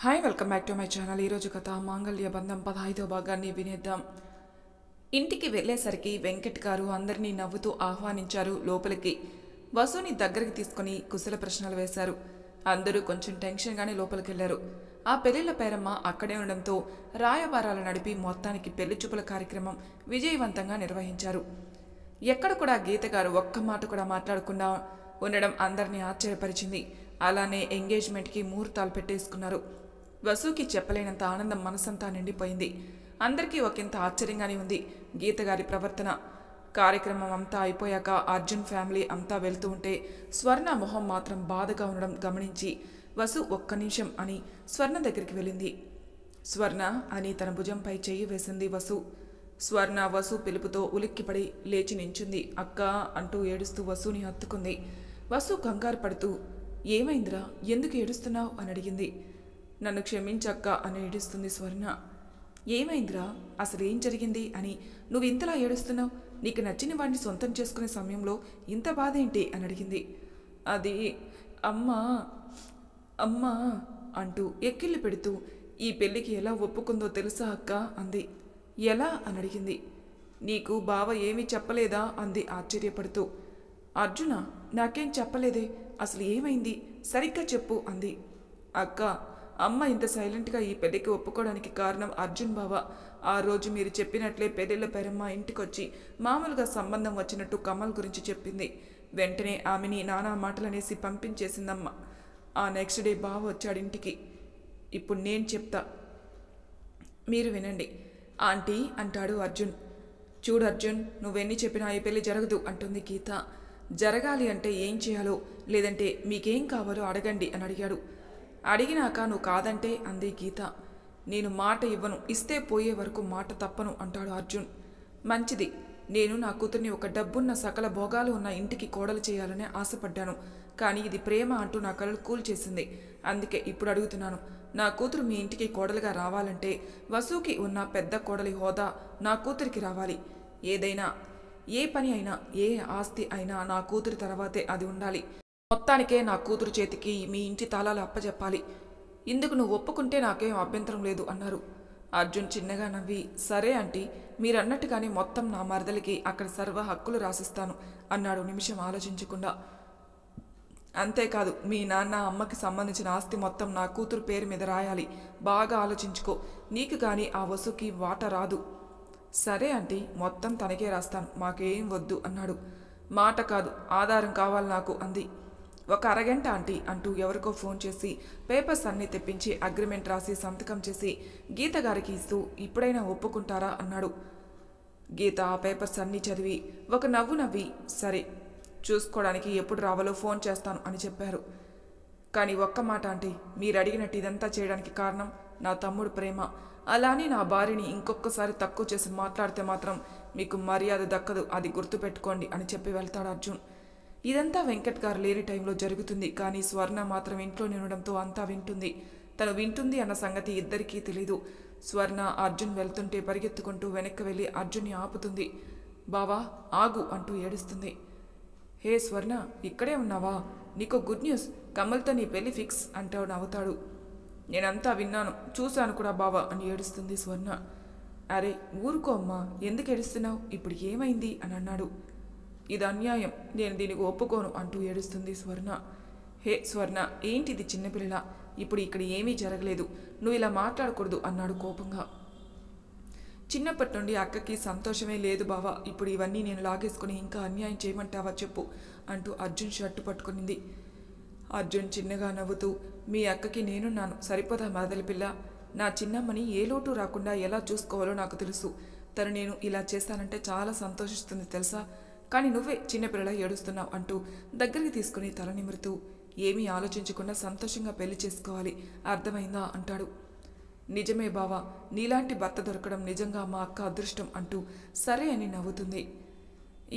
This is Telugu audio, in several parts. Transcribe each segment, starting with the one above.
Hi welcome back to my channel. ఈరోజు కథ మాంగళ్య బంధం 15వ భాగాన్ని వినేద్దాం. ఇంటికి వెళ్లేసరికి వెంకట్ గారు అందరినీ నవ్వుతూ ఆహ్వానించారు లోపలికి. వసుని దగ్గరికి తీసుకుని కుశల ప్రశ్నలు వేశారు. అందరూ కొంచెం టెన్షన్గానే లోపలికెళ్లారు. ఆ పెళ్లిళ్ల పేరమ్మ అక్కడే ఉండడంతో రాయబారాలు నడిపి మొత్తానికి పెళ్లి చూపుల కార్యక్రమం విజయవంతంగా నిర్వహించారు. ఎక్కడ కూడా గీత గారు ఒక్క మాట కూడా మాట్లాడకుండా ఉండడం అందరినీ ఆశ్చర్యపరిచింది. అలానే ఎంగేజ్మెంట్కి ముహూర్తాలు పెట్టేసుకున్నారు. వసుకి చెప్పలేనంత ఆనందం మనసంతా నిండిపోయింది. అందరికీ ఒకంత ఆశ్చర్యంగానే ఉంది గీతగారి ప్రవర్తన. కార్యక్రమం అంతా అయిపోయాక అర్జున్ ఫ్యామిలీ అంతా వెళ్తూ ఉంటే స్వర్ణ మొహం మాత్రం బాధగా ఉండడం గమనించి వసు ఒక్క నిమిషం అని స్వర్ణ దగ్గరికి వెళ్ళింది. స్వర్ణ అని తన భుజంపై చెయ్యి వేసింది వసు. స్వర్ణ వసు పిలుపుతో ఉలిక్కిపడి లేచి నించుంది. అక్క అంటూ ఏడుస్తూ వసుని హత్తుకుంది. వసు కంగారు పడుతూ ఏమైందిరా, ఎందుకు ఏడుస్తున్నావు అని అడిగింది. నన్ను క్షమించక్క అని ఏడుస్తుంది స్వర్ణ. ఏమైందిరా, అసలు ఏం జరిగింది అని నువ్వు ఇంతలా ఏడుస్తున్నావు? నీకు నచ్చిన వాడిని సొంతం చేసుకునే సమయంలో ఇంత బాధ ఏంటి అని అడిగింది. అది అమ్మా అమ్మా అంటూ ఎక్కిళ్ళు పెడుతూ ఈ పెళ్ళికి ఎలా ఒప్పుకుందో తెలుసా అక్క అంది. ఎలా అని అడిగింది. నీకు బావ ఏమీ చెప్పలేదా అంది ఆశ్చర్యపడుతూ. అర్జున నాకేం చెప్పలేదే, అసలు ఏమైంది సరిగ్గా చెప్పు అంది. అక్క, అమ్మ ఇంత సైలెంట్గా ఈ పెళ్లికి ఒప్పుకోవడానికి కారణం అర్జున్ బావ. ఆ రోజు మీరు చెప్పినట్లే పెళ్లిళ్ళ పేరమ్మ ఇంటికొచ్చి మామూలుగా సంబంధం వచ్చినట్టు కమల్ గురించి చెప్పింది. వెంటనే ఆమెని నానా మాటలనేసి పంపించేసిందమ్మ. ఆ నెక్స్ట్ డే బావ వచ్చాడు ఇంటికి. ఇప్పుడు నేను చెప్తా, మీరు వినండి ఆంటీ అంటాడు అర్జున్. చూడు అర్జున్, నువ్వెన్ని చెప్పినా ఈ పెళ్లి జరగదు అంటుంది గీత. జరగాలి అంటే ఏం చేయాలో, లేదంటే మీకేం కావాలో అడగండి అని అడిగాడు. అడిగినాక నువ్వు కాదంటే అంది గీత. నేను మాట ఇవ్వను, ఇస్తే పోయే వరకు మాట తప్పను అంటాడు అర్జున్. మంచిది, నేను నా కూతుర్ని ఒక డబ్బున్న సకల భోగాలు ఉన్న ఇంటికి కోడలు చేయాలని ఆశపడ్డాను. కానీ ఇది ప్రేమ అంటూ నా కళ్ళు కూల్చేసింది. అందుకే ఇప్పుడు అడుగుతున్నాను, నా కూతురు మీ ఇంటికి కోడలుగా రావాలంటే వసుకి ఉన్న పెద్ద కోడలి హోదా నా కూతురికి రావాలి. ఏదైనా, ఏ పని అయినా, ఏ ఆస్తి అయినా నా కూతురి తర్వాతే అది ఉండాలి. మొత్తానికే నా కూతురు చేతికి మీ ఇంటి తాళాలు అప్పచెప్పాలి. ఇందుకు నువ్వు ఒప్పుకుంటే నాకేం అభ్యంతరం లేదు అన్నారు. అర్జున్ చిన్నగా నవ్వి, సరే ఆంటీ, మీరన్నట్టుగానే మొత్తం నా మరదలికి అక్కడ సర్వ హక్కులు రాసిస్తాను అన్నాడు నిమిషం ఆలోచించకుండా. అంతేకాదు, మీ నాన్న అమ్మకి సంబంధించిన ఆస్తి మొత్తం నా కూతురు పేరు మీద రాయాలి. బాగా ఆలోచించుకో, నీకు కానీ ఆ వసుకి వాట రాదు. సరే ఆంటీ, మొత్తం తనకే రాస్తాను, మాకేం వద్దు అన్నాడు. మాట కాదు, ఆధారం కావాలి నాకు అంది. ఒక అరగంట ఆంటీ అంటూ ఎవరికో ఫోన్ చేసి పేపర్స్ అన్నీ తెప్పించి అగ్రిమెంట్ రాసి సంతకం చేసి గీత గారికి ఇస్తూ ఇప్పుడైనా ఒప్పుకుంటారా అన్నాడు. గీత ఆ పేపర్స్ అన్నీ చదివి ఒక నవ్వు నవ్వి, సరే చూసుకోవడానికి ఎప్పుడు రావాలో ఫోన్ చేస్తాను అని చెప్పారు. కానీ ఒక్క మాట ఆంటీ, మీరు అడిగినట్టు ఇదంతా చేయడానికి కారణం నా తమ్ముడు ప్రేమ. అలానే నా భార్యని ఇంకొకసారి తక్కువ చేసి మాట్లాడితే మాత్రం మీకు మర్యాద దక్కదు, అది గుర్తుపెట్టుకోండి అని చెప్పి వెళ్తాడు అర్జున్. ఇదంతా వెంకట్ గారు లేని టైంలో జరుగుతుంది. కానీ స్వర్ణ మాత్రం ఇంట్లో ఉండడంతో అంతా వింటుంది. తను వింటుంది అన్న సంగతి ఇద్దరికీ తెలీదు. స్వర్ణ అర్జున్ వెళ్తుంటే పరిగెత్తుకుంటూ వెనక్కి వెళ్ళి అర్జున్ని ఆపుతుంది. బావా ఆగు అంటూ ఏడుస్తుంది. హే స్వర్ణ, ఇక్కడే ఉన్నావా? నీకు గుడ్ న్యూస్, కమల్తో నీ పెళ్లి ఫిక్స్ అంటూ నవ్వుతాడు. నేనంతా విన్నాను, చూశాను కూడా బావా అని ఏడుస్తుంది స్వర్ణ. అరే ఊరుకో అమ్మా, ఎందుకు ఏడుస్తున్నావు? ఇప్పుడు ఏమైంది అని అన్నాడు. ఇది అన్యాయం, నేను దీనికి ఒప్పుకోను అంటూ ఏడుస్తుంది స్వర్ణ. హే స్వర్ణ, ఏంటిది చిన్నపిల్ల? ఇప్పుడు ఇక్కడ ఏమీ జరగలేదు, నువ్వు ఇలా మాట్లాడకూడదు అన్నాడు కోపంగా. చిన్నప్పటి నుండి అక్కకి సంతోషమే లేదు బావా. ఇప్పుడు ఇవన్నీ నేను లాగేసుకుని ఇంకా అన్యాయం చేయమంటావా చెప్పు అంటూ అర్జున్ షర్టు పట్టుకునింది. అర్జున్ చిన్నగా నవ్వుతూ, మీ అక్కకి నేనున్నాను, సరిపోదా మరదలి పిల్ల? నా చిన్నమ్మని ఏ లోటు రాకుండా ఎలా చూసుకోవాలో నాకు తెలుసు. తను నేను ఇలా చేస్తానంటే చాలా సంతోషిస్తుంది తెలుసా? కానీ నువ్వే చిన్నపిల్లలా ఏడుస్తున్నావు అంటూ దగ్గరికి తీసుకుని తల నిమురుతూ, ఏమీ ఆలోచించకుండా సంతోషంగా పెళ్లి చేసుకోవాలి, అర్థమైందా అంటాడు. నిజమే బావా, నీలాంటి భర్త దొరకడం నిజంగా మా అక్క అదృష్టం అంటూ సరే అని నవ్వుతుంది.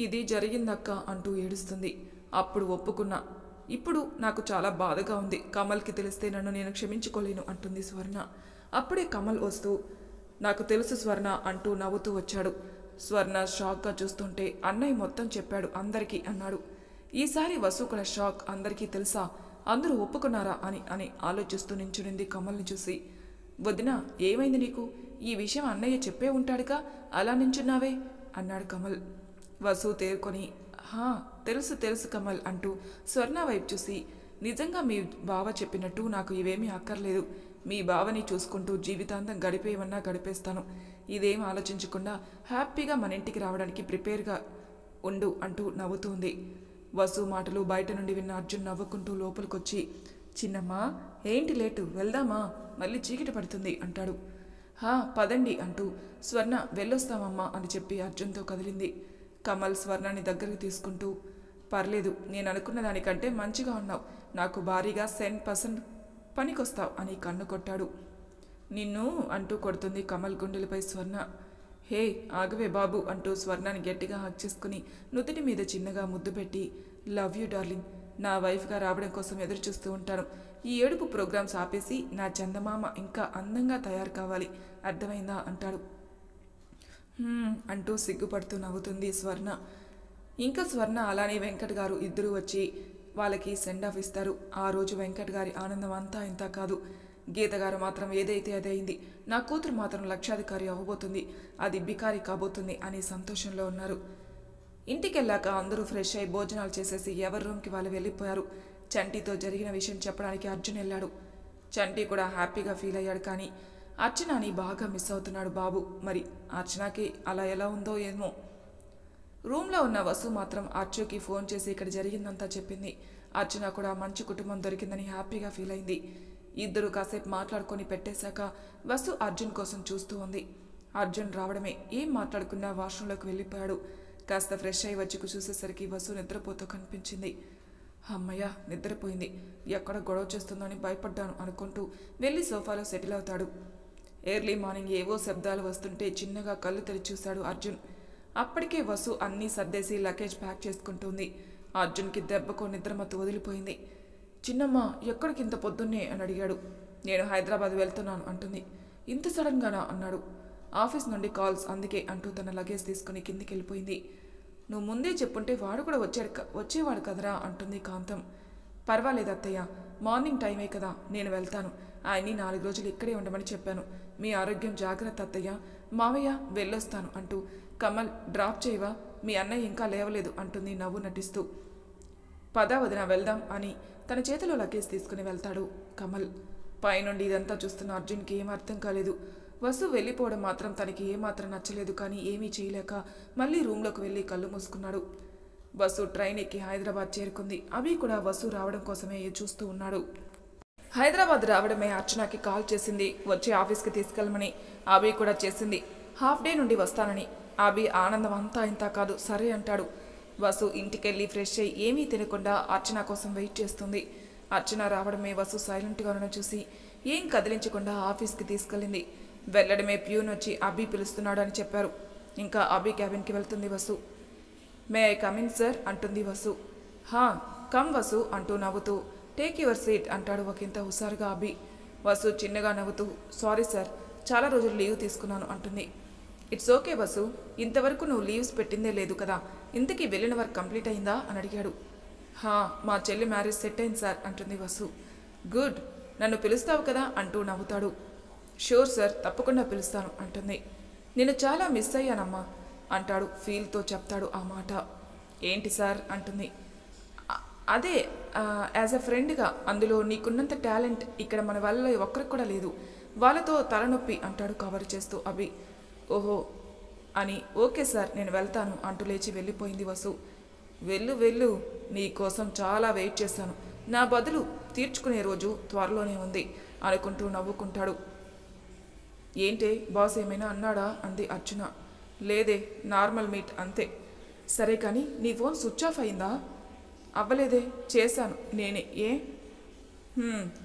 ఇది జరిగిందక్క అంటూ ఏడుస్తుంది. అప్పుడు ఒప్పుకున్నా, ఇప్పుడు నాకు చాలా బాధగా ఉంది. కమల్కి తెలిస్తే నన్ను నేను క్షమించుకోలేను అంటుంది స్వర్ణ. అప్పుడే కమల్ వస్తూ, నాకు తెలుసు స్వర్ణ అంటూ నవ్వుతూ వచ్చాడు. స్వర్ణ షాక్గా చూస్తుంటే అన్నయ్య మొత్తం చెప్పాడు అందరికీ అన్నాడు. ఈసారి వసు కూడా షాక్. అందరికీ తెలుసా? అందరూ ఒప్పుకున్నారా అని అని ఆలోచిస్తూ నించునింది కమల్ని చూసి. వదినా, ఏమైంది నీకు? ఈ విషయం అన్నయ్య చెప్పే ఉంటాడుగా, అలా నించున్నావే అన్నాడు కమల్. వసు తేరుకొని, హా తెలుసు తెలుసు కమల్ అంటూ స్వర్ణ వైపు చూసి, నిజంగా మీ బావ చెప్పినట్టు నాకు ఇవేమీ అక్కర్లేదు. మీ బావని చూసుకుంటూ జీవితాంతం గడిపేయమన్నా గడిపేస్తాను. ఇదేం ఆలోచించకుండా హ్యాపీగా మన ఇంటికి రావడానికి ప్రిపేర్గా ఉండు అంటూ నవ్వుతుంది. వసు మాటలు బయట నుండి విన్న అర్జున్ నవ్వుకుంటూ లోపలికొచ్చి, చిన్నమ్మా ఏంటి లేటు, వెళ్దామా, మళ్ళీ చీకటి పడుతుంది అంటాడు. హా పదండి అంటూ స్వర్ణ వెళ్ళొస్తామమ్మా అని చెప్పి అర్జున్తో కదిలింది. కమల్ స్వర్ణని దగ్గరికి తీసుకుంటూ, పర్లేదు, నేను అనుకున్న దానికంటే మంచిగా ఉన్నావు, నాకు భారీగా 10% పనికొస్తావు అని కన్ను కొట్టాడు. నిన్ను అంటూ కొడుతుంది కమల్ గుండెలపై స్వర్ణ. హే ఆగవే బాబు అంటూ స్వర్ణాన్ని గట్టిగా హక్ చేసుకుని నుదుటి మీద చిన్నగా ముద్దు పెట్టి, లవ్ యూ డార్లింగ్, నా వైఫ్గా రావడం కోసం ఎదురు చూస్తూ ఉంటాను. ఈ ఏడుపు ప్రోగ్రామ్స్ ఆపేసి నా చందమామ ఇంకా అందంగా తయారు కావాలి, అర్థమైందా అంటాడు. అంటూ సిగ్గుపడుతూ నవ్వుతుంది స్వర్ణ. ఇంకా స్వర్ణ అలానే వెంకట్ గారు ఇద్దరూ వచ్చి వాళ్ళకి సెండ్ ఆఫ్ ఇస్తారు. ఆ రోజు వెంకట్ గారి ఆనందం అంతా ఇంత కాదు. గీత గారు మాత్రం ఏదైతే అదైంది, నా కూతురు మాత్రం లక్షాధికారి అవ్వబోతుంది, అది బికారి కాబోతుంది అని సంతోషంలో ఉన్నారు. ఇంటికెళ్ళాక అందరూ ఫ్రెష్ అయి భోజనాలు చేసేసి ఎవరి రూమ్కి వాళ్ళు వెళ్ళిపోయారు. చంటితో జరిగిన విషయం చెప్పడానికి అర్జున్ వెళ్ళాడు. చంటి కూడా హ్యాపీగా ఫీల్ అయ్యాడు. కానీ అర్చనాని బాగా మిస్ అవుతున్నాడు బాబు. మరి అర్చనకి అలా ఎలా ఉందో ఏమో. రూమ్లో ఉన్న వసు మాత్రం అర్చుకి ఫోన్ చేసి ఇక్కడ జరిగిందంతా చెప్పింది. అర్చన కూడా మంచి కుటుంబం దొరికిందని హ్యాపీగా ఫీల్ అయింది. ఇద్దరు కాసేపు మాట్లాడుకొని పెట్టేశాక వసు అర్జున్ కోసం చూస్తూ ఉంది. అర్జున్ రావడమే ఏం మాట్లాడకుండా వాష్రూంలోకి వెళ్ళిపోయాడు. కాస్త ఫ్రెష్ అయ్యి వచ్చి చూసేసరికి వసు నిద్రపోతూ కనిపించింది. అమ్మయ్య నిద్రపోయింది, ఎక్కడ గొడవ చేస్తుందో అని భయపడ్డాను అనుకుంటూ వెళ్ళి సోఫాలో సెటిల్ అవుతాడు. ఎర్లీ మార్నింగ్ ఏవో శబ్దాలు వస్తుంటే చిన్నగా కళ్ళు తెరిచి చూశాడు అర్జున్. అప్పటికే వసు అన్నీ సర్దేసి లగేజ్ ప్యాక్ చేసుకుంటుంది. అర్జున్కి దెబ్బకు నిద్రమత్తు వదిలిపోయింది. చిన్నమ్మ ఎక్కడికి ఇంత పొద్దున్నే అని అడిగాడు. నేను హైదరాబాద్ వెళ్తున్నాను అంటుంది. ఇంత సడన్గానా అన్నాడు. ఆఫీస్ నుండి కాల్స్, అందుకే అంటూ తన లగేజ్ తీసుకుని కిందికి వెళ్ళిపోయింది. నువ్వు ముందే చెప్పుంటే వాడు కూడా వచ్చేవాడు కదరా అంటుంది కాంతం. పర్వాలేదు అత్తయ్య, మార్నింగ్ టైమే కదా, నేను వెళ్తాను. ఆయన్ని 4 రోజులు ఇక్కడే ఉండమని చెప్పాను. మీ ఆరోగ్యం జాగ్రత్త అత్తయ్య, మావయ్య వెళ్ళొస్తాను అంటూ, కమల్ డ్రాప్ చేయవా, మీ అన్నయ్య ఇంకా లేవలేదు అంటుంది నవ్వు నటిస్తూ. పదా వదిన వెళ్దాం అని తన చేతిలో లగేజ్ తీసుకుని వెళ్తాడు కమల్. పైనుండి ఇదంతా చూస్తున్న అర్జున్కి ఏం అర్థం కాలేదు. వసు వెళ్ళిపోవడం మాత్రం తనకి ఏమాత్రం నచ్చలేదు. కానీ ఏమీ చేయలేక మళ్ళీ రూమ్లోకి వెళ్ళి కళ్ళు మూసుకున్నాడు. వసు ట్రైన్ ఎక్కి హైదరాబాద్ చేరుకుంది. అభి కూడా వసు రావడం కోసమే చూస్తూ ఉన్నాడు. హైదరాబాద్ రావడమే అర్చనకి కాల్ చేసింది, వచ్చి ఆఫీస్కి తీసుకెళ్ళమని. అభి కూడా చేసింది, హాఫ్ డే నుండి వస్తానని. అభి ఆనందం అంతా ఇంత కాదు, సరే అంటాడు. వసు ఇంటికెళ్ళి ఫ్రెష్ అయ్యి ఏమీ తినకుండా అర్చన కోసం వెయిట్ చేస్తుంది. అర్చన రావడమే వసు సైలెంట్గా ఉన్న చూసి ఏం కదిలించకుండా ఆఫీస్కి తీసుకెళ్ళింది. వెళ్ళడమే ప్యూన్ వచ్చి అభి పిలుస్తున్నాడు అని చెప్పారు. ఇంకా అభి క్యాబిన్కి వెళ్తుంది Vasu. May I come in sir అంటుంది వసు. హా కమ్ వసు అంటూ నవ్వుతూ, టేక్ యువర్ సీట్ అంటాడు ఒకంత హుషారుగా అభి. వసు చిన్నగా నవ్వుతూ, సారీ సార్, చాలా రోజులు లీవ్ తీసుకున్నాను అంటుంది. ఇట్స్ ఓకే వసు, ఇంతవరకు నువ్వు లీవ్స్ పెట్టిందే లేదు కదా, ఇంతకీ వెళ్ళిన వర్క్ కంప్లీట్ అయిందా అని అడిగాడు. హా మా చెల్లి మ్యారేజ్ సెట్ అయింది సార్ అంటుంది వసు. గుడ్, నన్ను పిలుస్తావు కదా అంటూ నవ్వుతాడు. షూర్ సార్, తప్పకుండా పిలుస్తాను అంటుంది. నేను చాలా మిస్ అయ్యానమ్మా అంటాడు. ఫీల్తో చెప్తాడు ఆ మాట. ఏంటి సార్ అంటుంది. అదే యాజ్ ఎ ఫ్రెండ్గా, అందులో నీకున్నంత టాలెంట్ ఇక్కడ మన వాళ్ళ ఒక్కరికి కూడా లేదు, వాళ్ళతో తలనొప్పి అంటాడు కవర్ చేస్తూ అభి. ఓహో అని, ఓకే సార్ నేను వెళ్తాను అంటూ లేచి వెళ్ళిపోయింది వసు. వెళ్ళు వెళ్ళు, నీ కోసం చాలా వెయిట్ చేశాను, నా బదులు తీర్చుకునే రోజు త్వరలోనే ఉంది అనుకుంటూ నవ్వుకుంటాడు. ఏంటే బాస్ ఏమైనా అన్నాడా అంది అర్చన. లేదే, నార్మల్ మీట్ అంతే. సరే కానీ నీ ఫోన్ స్విచ్ ఆఫ్ అయిందా? అవ్వలేదే, చేశాను నేనే. ఏ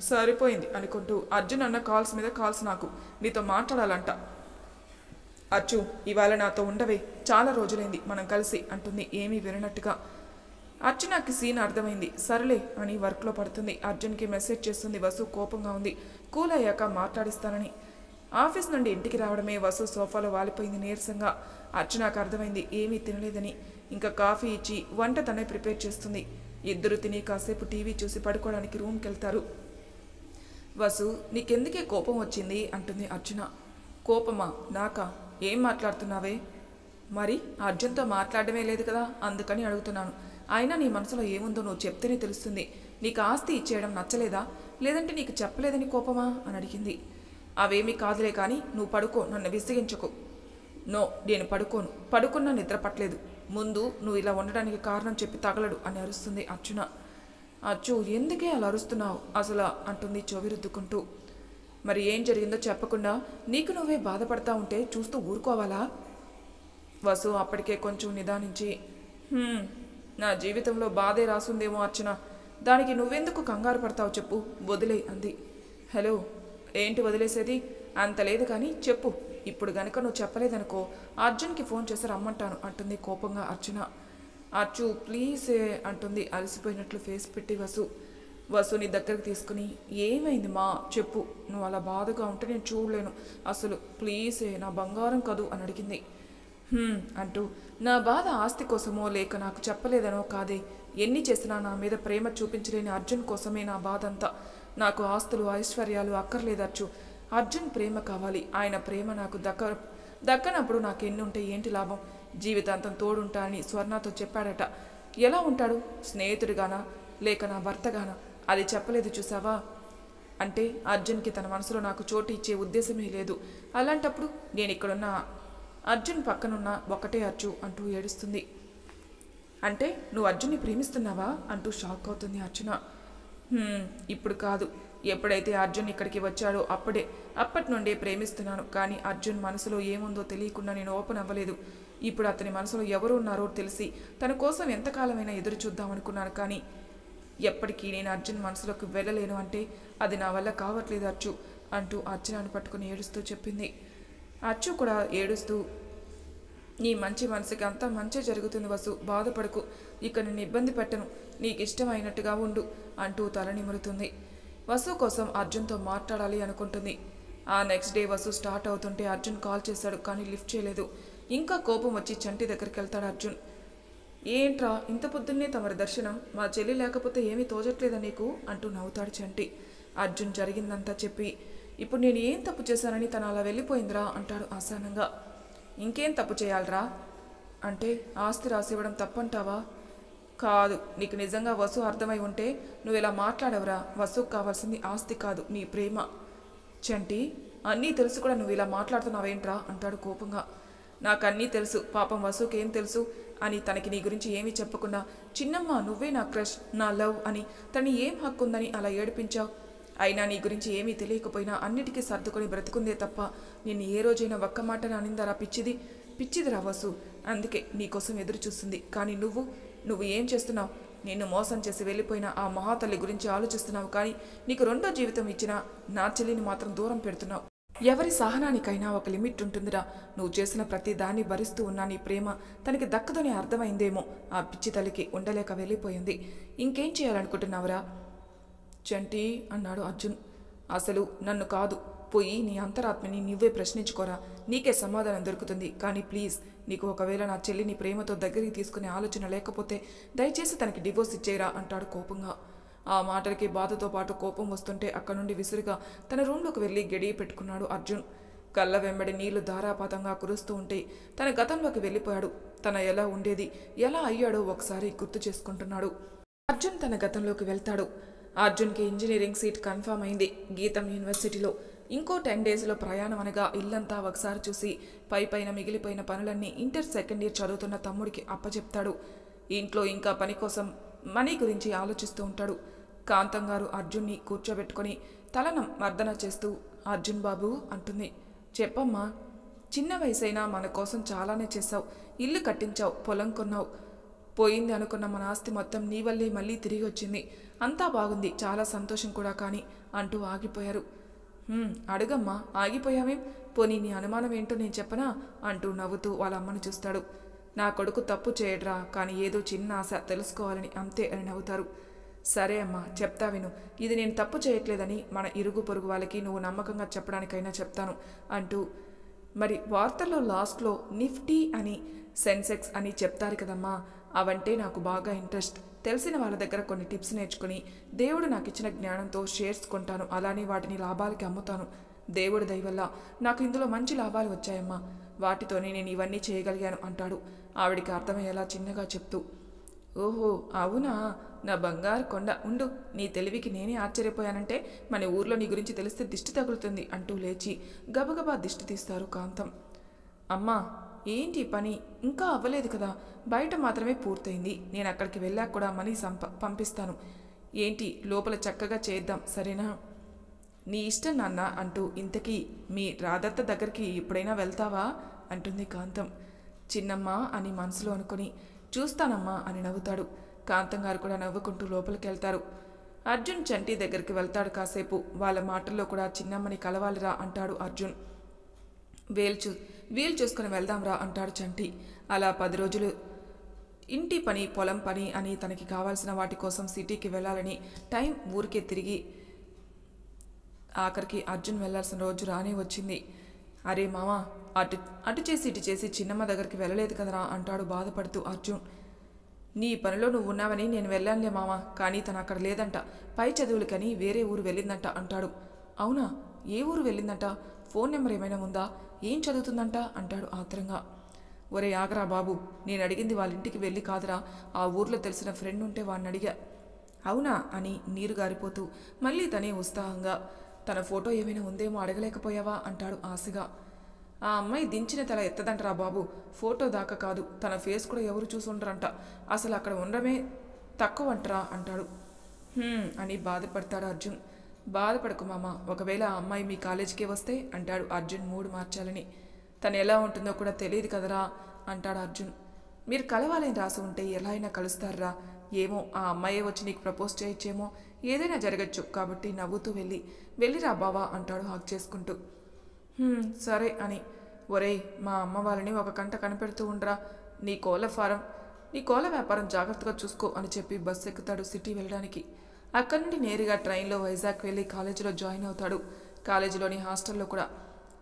సరిపోయింది అనుకుంటూ, అర్జున్ అన్న కాల్స్ మీద కాల్స్, నాకు నీతో మాట్లాడాలంట. అర్జు ఇవాళ నాతో ఉండవే, చాలా రోజులైంది మనం కలిసి అంటుంది ఏమీ విననట్టుగా. అర్చనకి సీన్ అర్థమైంది. సర్లే అని వర్క్లో పడుతుంది. అర్జున్కి మెసేజ్ చేస్తుంది. వసు కోపంగా ఉంది, కూల్ అయ్యాక మాట్లాడిస్తానని. ఆఫీస్ నుండి ఇంటికి రావడమే వసు సోఫాలో వాలిపోయింది నీరసంగా. అర్చనకు అర్థమైంది ఏమీ తినలేదని. ఇంకా కాఫీ ఇచ్చి వంట తనే ప్రిపేర్ చేస్తుంది. ఇద్దరు తిని కాసేపు టీవీ చూసి పడుకోవడానికి రూమ్కి వెళ్తారు. వసు, నీకెందుకే కోపం వచ్చింది అంటుంది అర్జున. కోపమా? నాకా? ఏం మాట్లాడుతున్నావే? మరి అర్జున్తో మాట్లాడమే లేదు కదా, అందుకని అడుగుతున్నాను. అయినా నీ మనసులో ఏముందో నువ్వు చెప్తేనే తెలుస్తుంది. నీకు ఆస్తి ఇచ్చేయడం నచ్చలేదా, లేదంటే నీకు చెప్పలేదని కోపమా అని అడిగింది. అవేమీ కాదులే కానీ నువ్వు పడుకో, నన్ను విసిగించకు. నో, నేను పడుకోను. పడుకున్నా నిద్ర పట్టలేదు. ముందు నువ్వు ఇలా ఉండడానికి కారణం చెప్పి తగలడు అని అరుస్తుంది అర్జున. అచ్చు, ఎందుకే అలా అరుస్తున్నావు అసలు అంటుంది చెవిరుద్దుకుంటూ. మరి ఏం జరిగిందో చెప్పకుండా నీకు నువ్వే బాధపడతా ఉంటే చూస్తూ ఊరుకోవాలా? వసు అప్పటికే కొంచెం నిదానించి, నా జీవితంలో బాధే రాసుందేమో అర్చన, దానికి నువ్వెందుకు కంగారు పడతావు చెప్పు, వదిలే అంది. హలో, ఏంటి వదిలేసేది? అంత లేదు కానీ చెప్పు. ఇప్పుడు గనక నువ్వు చెప్పలేదనుకో అర్జున్కి ఫోన్ చేసి రమ్మంటాను అంటుంది కోపంగా అర్చన. అచ్చు ప్లీజ్ అంటుంది అలసిపోయినట్లు ఫేస్ పెట్టి వసు. వసుని దగ్గరికి తీసుకుని, ఏమైంది మా చెప్పు, నువ్వు అలా బాధగా ఉంటే నేను చూడలేను అసలు, ప్లీజ్ నా బంగారం కదూ అని అడిగింది. అంటూ, నా బాధ ఆస్తి కోసమో లేక నాకు చెప్పలేదనో కాదే, ఎన్ని చేసినా నా మీద ప్రేమ చూపించలేని అర్జున్ కోసమే నా బాధ అంతా. నాకు ఆస్తులు ఐశ్వర్యాలు అక్కర్లేదచ్చు, అర్జున్ ప్రేమ కావాలి. ఆయన ప్రేమ నాకు దక్కనప్పుడు నాకెన్ని ఉంటే ఏంటి లాభం? జీవితాంతం తోడుంటా అని స్వర్ణతో చెప్పాడట. ఎలా ఉంటాడు? స్నేహితుడిగానా లేక నా భర్తగానా? అది చెప్పలేదు చూసావా? అంటే అర్జున్కి తన మనసులో నాకు చోటు ఇచ్చే ఉద్దేశమే లేదు. అలాంటప్పుడు నేను ఇక్కడున్న అర్జున్ పక్కనున్న ఒకటే అర్జు అంటూ ఏడుస్తుంది. అంటే నువ్వు అర్జున్ని ప్రేమిస్తున్నావా అంటూ షాక్ అవుతుంది అర్చన. ఇప్పుడు కాదు, ఎప్పుడైతే అర్జున్ ఇక్కడికి వచ్చాడో అప్పటి నుండే ప్రేమిస్తున్నాను. కానీ అర్జున్ మనసులో ఏముందో తెలియకుండా నేను ఓపెన్ అవ్వలేదు. ఇప్పుడు అతని మనసులో ఎవరు ఉన్నారో తెలిసి తన కోసం ఎంతకాలమైనా ఎదురు చూద్దామనుకున్నాను. కానీ ఎప్పటికీ నేను అర్జున్ మనసులోకి వెళ్ళలేను. అంటే అది నా వల్ల కావట్లేదు అర్జు అంటూ అర్చనను పట్టుకుని ఏడుస్తూ చెప్పింది. అచ్చు కూడా ఏడుస్తూ, నీ మంచి మనసుకి అంతా మంచి జరుగుతుంది వసు, బాధపడకు, ఇక నిన్ను ఇబ్బంది పెట్టను, నీకు ఇష్టమైనట్టుగా ఉండు అంటూ తల నిమురుతుంది. వసు కోసం అర్జున్తో మాట్లాడాలి అనుకుంటుంది. ఆ నెక్స్ట్ డే వసు స్టార్ట్ అవుతుంటే అర్జున్ కాల్ చేశాడు, కానీ లిఫ్ట్ చేయలేదు. ఇంకా కోపం వచ్చి చంటి దగ్గరికి వెళ్తాడు అర్జున్. ఏంట్రా ఇంత పొద్దున్నే తమరి దర్శనం, మా చెల్లి లేకపోతే ఏమీ తోచట్లేదా నీకు అంటూ నవ్వుతాడు చంటి. అర్జున్ జరిగిందంతా చెప్పి, ఇప్పుడు నేను ఏం తప్పు చేశానని తను అలా వెళ్ళిపోయిందిరా అంటాడు ఆసానంగా. ఇంకేం తప్పు చేయాలరా అంటే, ఆస్తి రాసివ్వడం తప్పంటావా? కాదు, నీకు నిజంగా వసు అర్థమై ఉంటే నువ్వు ఇలా మాట్లాడవరా. వసుకు కావాల్సింది ఆస్తి కాదు, నీ ప్రేమ. చంటి, అన్నీ తెలుసు కూడా నువ్వు ఇలా మాట్లాడుతున్నావేంట్రా అంటాడు కోపంగా. నాకన్నీ తెలుసు, పాపం వసుకేం తెలుసు అని తనకి నీ గురించి ఏమీ చెప్పకుండా, చిన్నమ్మ నువ్వే నా క్రష్, నా లవ్ అని తనని ఏం హక్కు ఉందని అలా ఏడిపించావు. అయినా నీ గురించి ఏమీ తెలియకపోయినా అన్నిటికీ సర్దుకొని బ్రతుకుందే తప్ప నిన్ను ఏ రోజైనా ఒక్క మాటను అనిందరా పిచ్చిదిరా వసు. అందుకే నీకోసం ఎదురు చూస్తుంది. కానీ నువ్వు ఏం చేస్తున్నావు? నిన్ను మోసం చేసి వెళ్ళిపోయిన ఆ మహాతల్లి గురించి ఆలోచిస్తున్నావు. కానీ నీకు రెండో జీవితం ఇచ్చిన నా చెల్లిని మాత్రం దూరం పెడుతున్నావు. ఎవరి సహనానికైనా ఒక లిమిట్ ఉంటుందిరా. నువ్వు చేసిన ప్రతి దాన్ని భరిస్తూ ఉన్నా నీ ప్రేమ తనకి దక్కదని అర్థమైందేమో. ఆ పిచ్చి తల్లికి ఉండలేక వెళ్ళిపోయింది. ఇంకేం చేయాలనుకుంటున్నావురా చంటి అన్నాడు అర్జున్. అసలు నన్ను కాదు, పోయి నీ అంతరాత్మని నువ్వే ప్రశ్నించుకోరా, నీకే సమాధానం దొరుకుతుంది. కానీ ప్లీజ్, నీకు ఒకవేళ నా చెల్లిని ప్రేమతో దగ్గరికి తీసుకునే ఆలోచన లేకపోతే దయచేసి తనకి డివోర్స్ ఇచ్చేయరా అంటాడు కోపంగా. ఆ మాటలకి బాధతో పాటు కోపం వస్తుంటే అక్కడి నుండి విసురుగా తన రూమ్లోకి వెళ్ళి గడియ పెట్టుకున్నాడు అర్జున్. కళ్ళ వెంబడి నీళ్లు ధారాపాతంగా కురుస్తూ ఉంటే తన గతంలోకి వెళ్ళిపోయాడు. తన ఎలా ఉండేది, ఎలా అయ్యాడో ఒకసారి గుర్తు చేసుకుంటున్నాడు. అర్జున్ తన గతంలోకి వెళ్తాడు. అర్జున్కి ఇంజనీరింగ్ సీట్ కన్ఫర్మ్ అయింది గీతం యూనివర్సిటీలో. ఇంకో 10 డేస్లో ప్రయాణం అనగా ఇల్లంతా ఒకసారి చూసి పైన మిగిలిపోయిన పనులన్నీ ఇంటర్ సెకండ్ ఇయర్ చదువుతున్న తమ్ముడికి అప్పచెప్తాడు. ఇంట్లో ఇంకా పని కోసం మనీ గురించి ఆలోచిస్తూ ఉంటాడు. కాంతం గారు అర్జున్ని కూర్చోబెట్టుకుని తలను మర్దన చేస్తూ, అర్జున్ బాబు అంటుంది. చెప్పమ్మా. చిన్న వయసైనా మన కోసం చాలానే చేశావు. ఇల్లు కట్టించావు, పొలం కొన్నావు. పోయింది అనుకున్న మన ఆస్తి మొత్తం నీ వల్లే మళ్ళీ తిరిగి వచ్చింది. అంతా బాగుంది, చాలా సంతోషం కూడా. కానీ అంటూ ఆగిపోయారు. అడుగమ్మా, ఆగిపోయావేం? పోనీ నీ అనుమానం ఏంటో నేను చెప్పనా అంటూ నవ్వుతూ వాళ్ళ అమ్మను చూస్తాడు. నా కొడుకు తప్పు చేయడ్రా, కానీ ఏదో చిన్న ఆశ తెలుసుకోవాలని అంతే అని నవ్వుతారు. సరే అమ్మా, చెప్తా విను. ఇది నేను తప్పు చేయట్లేదని మన ఇరుగు పొరుగు వాళ్ళకి నువ్వు నమ్మకంగా చెప్పడానికైనా చెప్తాను అంటూ, మరి వార్తల్లో లాస్ట్లో నిఫ్టీ అని సెన్సెక్స్ అని చెప్తారు కదమ్మా, అవంటే నాకు బాగా ఇంట్రెస్ట్. తెలిసిన వాళ్ళ దగ్గర కొన్ని టిప్స్ నేర్చుకుని దేవుడు నాకు ఇచ్చిన జ్ఞానంతో షేర్స్ కొంటాను, అలానే వాటిని లాభాలకి అమ్ముతాను. దేవుడి దయ వల్ల నాకు ఇందులో మంచి లాభాలు వచ్చాయమ్మా, వాటితోనే నేను ఇవన్నీ చేయగలిగాను అంటాడు ఆవిడికి అర్థమయ్యేలా చిన్నగా చెప్తూ. ఓహో అవునా, నా బంగారు కొండ, ఉండు, నీ తెలివికి నేనే ఆశ్చర్యపోయానంటే మన ఊర్లో నీ గురించి తెలిస్తే దిష్టి తగులుతుంది అంటూ లేచి గబగబా దిష్టి తీస్తారు కాంతం. అమ్మా ఏంటి పని ఇంకా అవ్వలేదు కదా, బయట మాత్రమే పూర్తయింది, నేను అక్కడికి వెళ్ళాక కూడా మనీ పంపిస్తాను, ఏంటి లోపల చక్కగా చేద్దాం సరేనా? నీ ఇష్టం నాన్న అంటూ, ఇంతకీ మీ రాధత్త దగ్గరికి ఎప్పుడైనా వెళ్తావా అంటుంది కాంతం. చిన్నమ్మ అని మనసులో అనుకుని చూస్తానమ్మా అని నవ్వుతాడు. కాంతం గారు కూడా నవ్వుకుంటూ లోపలికి వెళ్తారు. అర్జున్ చంటి దగ్గరికి వెళ్తాడు. కాసేపు వాళ్ళ మాటల్లో కూడా చిన్నమ్మని కలవాలిరా అంటాడు అర్జున్. వీలు చూసుకుని వెళ్దాంరా అంటాడు చంటి. అలా 10 రోజులు ఇంటి పని పొలం పని అని తనకి కావాల్సిన వాటి కోసం సిటీకి వెళ్ళాలని టైం ఊరికే తిరిగి ఆఖరికి అర్జున్ వెళ్లాల్సిన రోజు రానే వచ్చింది. అరే మామా, అటు చేసి ఇటు చేసి చిన్నమ్మ దగ్గరికి వెళ్ళలేదు కదరా అంటాడు బాధపడుతూ అర్జున్. నీ పనిలో నువ్వు ఉన్నావని నేను వెళ్ళానులే మామ, కానీ తను అక్కడ లేదంట, పై చదువులకని వేరే ఊరు వెళ్ళిందంట అంటాడు. అవునా, ఏ ఊరు వెళ్ళిందంట, ఫోన్ నెంబర్ ఏమైనా ఉందా, ఏం చదువుతుందంట అంటాడు ఆత్రంగా. ఒరే ఆగరా బాబు, నేను అడిగింది వాళ్ళ ఇంటికి వెళ్ళి కాదురా, ఆ ఊర్లో తెలిసిన ఫ్రెండ్ ఉంటే వాడిని అడిగా. అవునా అని నీరు గారిపోతూ మళ్ళీ తనే ఉత్సాహంగా, తన ఫోటో ఏమైనా ఉందేమో అడగలేకపోయావా అంటాడు ఆశగా. ఆ అమ్మాయి దించిన తల ఎత్తదంటరా బాబు, ఫోటో దాకా కాదు, తన ఫేస్ కూడా ఎవరు చూసుండరంట, అసలు అక్కడ ఉండడమే తక్కువ అంటరా అంటాడు. అని బాధపడతాడు అర్జున్. బాధపడకు మామ, ఒకవేళ ఆ అమ్మాయి మీ కాలేజీకే వస్తే అంటాడు అర్జున్ మూడు మార్చాలని. తను ఎలా ఉంటుందో కూడా తెలియదు కదరా అంటాడు అర్జున్. మీరు కలవాలని రాసి ఉంటే ఎలా అయినా కలుస్తారా, ఏమో ఆ అమ్మాయే వచ్చి నీకు ప్రపోజ్ చేయొచ్చేమో, ఏదైనా జరగచ్చు, కాబట్టి నవ్వుతూ వెళ్ళిరా బావా అంటాడు హాక్ చేసుకుంటూ. సరే అని. ఒరేయ్, మా అమ్మ వాళ్ళని ఒక కంట కనిపెడుతూ ఉండరా, నీ కోళ్ళ వ్యాపారం జాగ్రత్తగా చూసుకో అని చెప్పి బస్సు ఎక్కుతాడు సిటీ వెళ్ళడానికి. అక్కడి నుండి నేరుగా ట్రైన్లో వైజాగ్ వెళ్ళి కాలేజీలో జాయిన్ అవుతాడు. కాలేజీలోని హాస్టల్లో కూడా.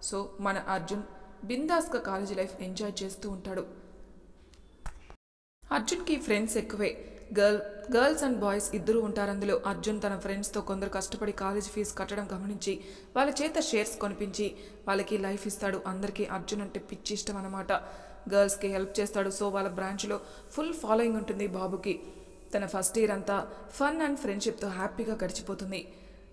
సో మన అర్జున్ బిందాస్గా కాలేజీ లైఫ్ ఎంజాయ్ చేస్తూ ఉంటాడు. అర్జున్కి ఫ్రెండ్స్ ఎక్కువే, గర్ల్స్ అండ్ బాయ్స్ ఇద్దరూ ఉంటారు అందులో. అర్జున్ తన ఫ్రెండ్స్తో కొందరు కష్టపడి కాలేజ్ ఫీజు కట్టడం గమనించి వాళ్ళ చేత షేర్స్ కొనిపించి వాళ్ళకి లైఫ్ ఇస్తాడు. అందరికీ అర్జున్ అంటే పిచ్చి ఇష్టం అన్నమాట. గర్ల్స్కి హెల్ప్ చేస్తాడు. సో వాళ్ళ బ్రాంచ్లో ఫుల్ ఫాలోయింగ్ ఉంటుంది బాబుకి. తన ఫస్ట్ ఇయర్ అంతా ఫన్ అండ్ ఫ్రెండ్షిప్తో హ్యాపీగా గడిచిపోతుంది.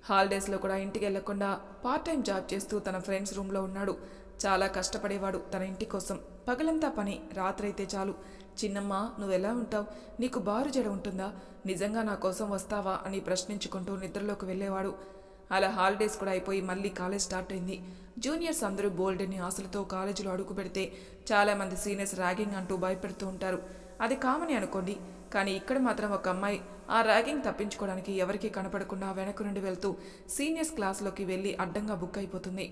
హాలిడేస్లో కూడా ఇంటికి వెళ్లకుండా పార్ట్ టైం జాబ్ చేస్తూ తన ఫ్రెండ్స్ రూమ్లో ఉన్నాడు. చాలా కష్టపడేవాడు తన ఇంటి కోసం. పగలంతా పని, రాత్రైతే చాలు చిన్నమ్మ నువ్వెలా ఉంటావు, నీకు బారు జడ ఉంటుందా, నిజంగా నా కోసం వస్తావా అని ప్రశ్నించుకుంటూ నిద్రలోకి వెళ్ళేవాడు. అలా హాలిడేస్ కూడా అయిపోయి మళ్ళీ కాలేజ్ స్టార్ట్ అయింది. జూనియర్స్ అందరూ బోల్డ్ అని ఆశలతో కాలేజీలో అడుగు పెడితే చాలామంది సీనియర్స్ ర్యాగింగ్ అంటూ భయపెడుతూ ఉంటారు. అది కామని అనుకోండి, కానీ ఇక్కడ మాత్రం ఒక అమ్మాయి ఆ ర్యాగింగ్ తప్పించుకోవడానికి ఎవరికీ కనపడకుండా వెనక నుండి వెళ్తూ సీనియర్స్ క్లాస్లోకి వెళ్ళి అడ్డంగా బుక్ అయిపోతుంది.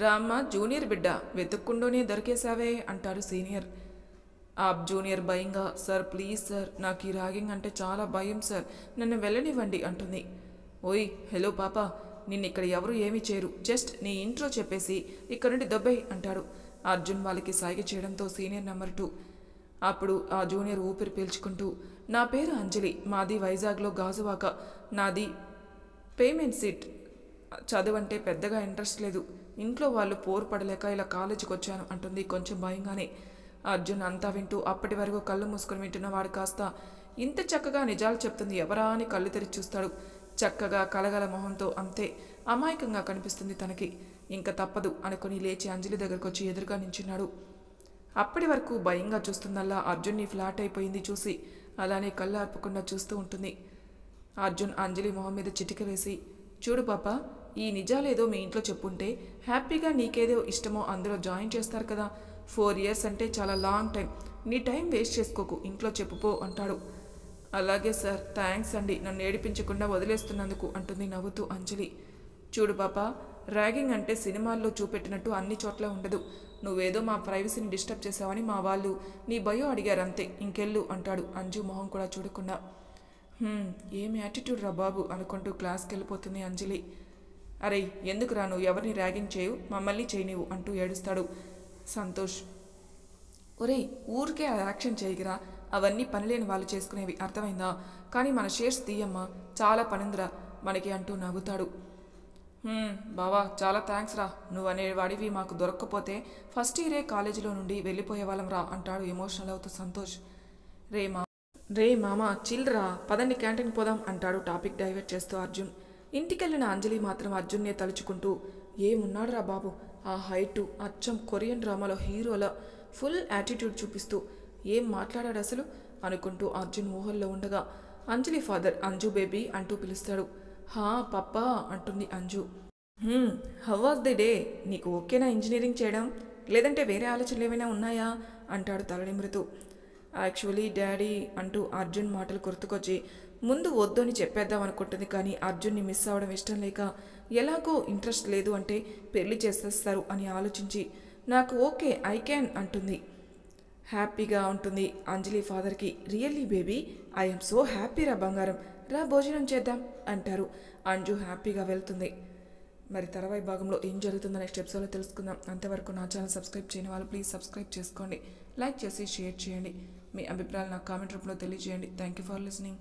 రామ్మ జూనియర్ బిడ్డ, వెతుక్కుండూనే దొరికేశావే అంటాడు సీనియర్. ఆ జూనియర్ భయంగా, సార్ ప్లీజ్ సార్, నాకు ఈ ర్యాగింగ్ అంటే చాలా భయం సార్, నన్ను వెళ్ళనివ్వండి అంటుంది. ఓయ్ హలో పాప, నిన్ను ఇక్కడ ఎవరు ఏమీ చేయరు, జస్ట్ నీ ఇంట్రో చెప్పేసి ఇక్కడ నుండి దొబ్బై అంటాడు. అర్జున్ వాళ్ళకి సైగ చేయడంతో సీనియర్ నెంబర్ 2. అప్పుడు ఆ జూనియర్ ఊపిరి పీల్చుకుంటూ, నా పేరు అంజలి, మాది వైజాగ్లో గాజువాక, నాది పేమెంట్ సీట్, చదువంటే పెద్దగా ఇంట్రెస్ట్ లేదు, ఇంట్లో వాళ్ళు పోరు పడలేక ఇలా కాలేజీకి వచ్చాను అంటుంది కొంచెం భయంగానే. అర్జున్ అంతా వింటూ అప్పటి వరకు కళ్ళు మూసుకొని వింటున్నవాడు కాస్త ఇంత చక్కగా నిజాలు చెప్తుంది ఎవరా అని కళ్ళు తెరిచి చూస్తాడు. చక్కగా కలగల మొహంతో, అంతే అమాయకంగా కనిపిస్తుంది తనకి. ఇంకా తప్పదు అనుకుని లేచి అంజలి దగ్గరకు వచ్చి ఎదురుగా నించున్నాడు. అప్పటి వరకు భయంగా చూస్తుందల్లా అర్జున్ని ఫ్లాట్ అయిపోయింది చూసి, అలానే కళ్ళు ఆర్పకుండా చూస్తూ ఉంటుంది. అర్జున్ అంజలి మొహం మీద చిటిక వేసి, చూడు పాప, ఈ నిజాలేదో మీ ఇంట్లో చెప్పుంటే హ్యాపీగా నీకేదో ఇష్టమో అందులో జాయిన్ చేస్తారు కదా, 4 years అంటే చాలా లాంగ్ టైం, నీ టైం వేస్ట్ చేసుకోకు, ఇంట్లో చెప్పుపో అంటాడు. అలాగే సార్, థ్యాంక్స్ అండి, నన్ను ఏడిపించకుండా వదిలేస్తున్నందుకు అంటుంది నవ్వుతూ అంజలి. చూడు పాప, ర్యాగింగ్ అంటే సినిమాల్లో చూపెట్టినట్టు అన్ని చోట్ల ఉండదు, నువ్వేదో మా ప్రైవసీని డిస్టర్బ్ చేసావని మా వాళ్ళు నీ బయో అడిగారంతే, ఇంకెళ్ళు అంటాడు అంజు మొహం కూడా చూడకుండా. ఏమి యాటిట్యూడ్ రా బాబు అనుకుంటూ క్లాస్కి వెళ్ళిపోతుంది అంజలి. అరే ఎందుకు రాను, ఎవరిని ర్యాగింగ్ చేయు, మమ్మల్ని చేయనివు అంటూ ఏడుస్తాడు సంతోష్. ఒరేయ్ ఊరికే ఆ యాక్షన్ చేయగిరా, అవన్నీ పనిలేని వాళ్ళు చేసుకునేవి, అర్థమైందా? కానీ మన షేర్స్ తీయమ్మా, చాలా పనిందిరా మనకి అంటూ నవ్వుతాడు. బావా చాలా థ్యాంక్స్ రా, నువ్వు అనేవాడివి మాకు దొరక్కపోతే ఫస్ట్ ఇయరే కాలేజీలో నుండి వెళ్ళిపోయే వాళ్ళం రా అంటాడు ఎమోషనల్ అవుతూ సంతోష్. రే మామ చిల్ రా, పదండి క్యాంటీన్ పోదాం అంటాడు టాపిక్ డైవర్ట్ చేస్తూ అర్జున్. ఇంటికెళ్ళిన అంజలి మాత్రం అర్జున్నే తలుచుకుంటూ, ఏమున్నాడు రా బాబు, ఆ హైటు అచ్చం కొరియన్ డ్రామాలో హీరోల ఫుల్ యాటిట్యూడ్ చూపిస్తూ ఏం మాట్లాడాడు అసలు అనుకుంటూ అర్జున్ ఊహల్లో ఉండగా అంజలి ఫాదర్ అంజు బేబీ అంటూ పిలుస్తాడు. హా పప్పా అంటుంది Anju. How was the day, నీకు ఓకేనా ఇంజనీరింగ్ చేయడం, లేదంటే వేరే ఆలోచనలు ఏమైనా ఉన్నాయా అంటాడు తలనిమ్రుతూ. యాక్చువల్లీ డాడీ అంటూ అర్జున్ మాటలు గుర్తుకొచ్చి ముందు వద్దు అని చెప్పేద్దాం అనుకుంటుంది. కానీ అర్జున్ని మిస్ అవ్వడం ఇష్టం లేక, ఎలాగో ఇంట్రెస్ట్ లేదు అంటే పెళ్లి చేసేస్తారు అని ఆలోచించి, నాకు ఓకే ఐ క్యాన్ అంటుంది. హ్యాపీగా ఉంటుంది అంజలి ఫాదర్కి. Really baby I'm so happy రా బంగారం, రా భోజనం చేద్దాం అంటారు. అంజు హ్యాపీగా వెళ్తుంది. మరి తర్వాయి భాగంలో ఏం జరుగుతుందో నెక్స్ట్ ఎపిసోడ్లో తెలుసుకుందాం. అంతవరకు నా ఛానల్ సబ్స్క్రైబ్ చేయని వాళ్ళు ప్లీజ్ సబ్స్క్రైబ్ చేసుకోండి, లైక్ చేసి షేర్ చేయండి, మీ అభిప్రాయాలు నాకు కామెంట్ రూపంలో తెలియజేయండి. Thank you for listening.